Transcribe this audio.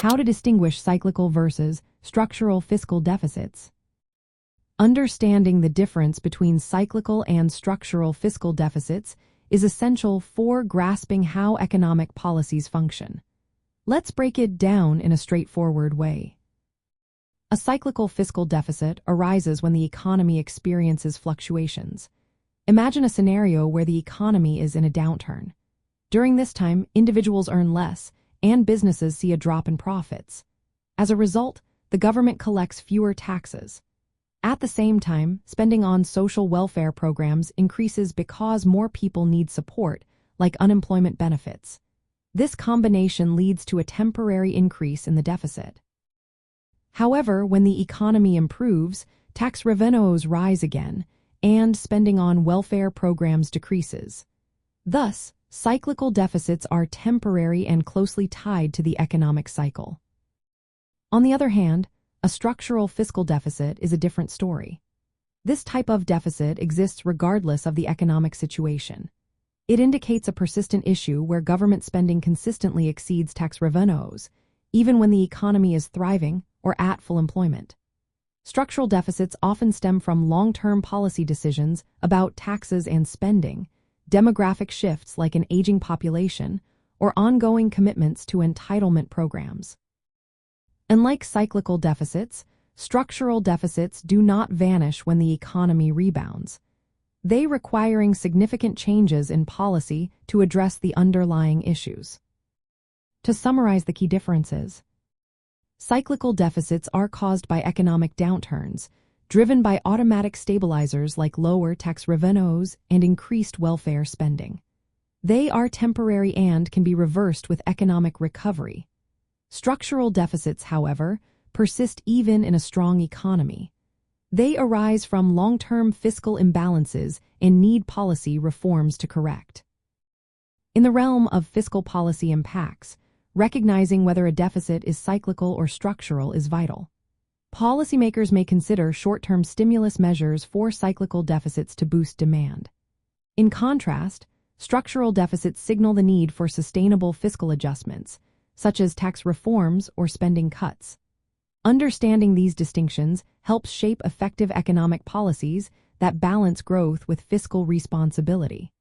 How to distinguish cyclical versus structural fiscal deficits. Understanding the difference between cyclical and structural fiscal deficits is essential for grasping how economic policies function. Let's break it down in a straightforward way. A cyclical fiscal deficit arises when the economy experiences fluctuations. Imagine a scenario where the economy is in a downturn. During this time, individuals earn less, and businesses see a drop in profits. As a result, the government collects fewer taxes. At the same time, spending on social welfare programs increases because more people need support, like unemployment benefits. This combination leads to a temporary increase in the deficit. However, when the economy improves, tax revenues rise again, and spending on welfare programs decreases. Thus, cyclical deficits are temporary and closely tied to the economic cycle. On the other hand, a structural fiscal deficit is a different story. This type of deficit exists regardless of the economic situation. It indicates a persistent issue where government spending consistently exceeds tax revenues, even when the economy is thriving or at full employment. Structural deficits often stem from long-term policy decisions about taxes and spending, demographic shifts like an aging population, or ongoing commitments to entitlement programs. Unlike cyclical deficits, structural deficits do not vanish when the economy rebounds. They require significant changes in policy to address the underlying issues. To summarize the key differences, cyclical deficits are caused by economic downturns, driven by automatic stabilizers like lower tax revenues and increased welfare spending. They are temporary and can be reversed with economic recovery. Structural deficits, however, persist even in a strong economy. They arise from long-term fiscal imbalances and need policy reforms to correct. In the realm of fiscal policy impacts, recognizing whether a deficit is cyclical or structural is vital. Policymakers may consider short-term stimulus measures for cyclical deficits to boost demand. In contrast, structural deficits signal the need for sustainable fiscal adjustments, such as tax reforms or spending cuts. Understanding these distinctions helps shape effective economic policies that balance growth with fiscal responsibility.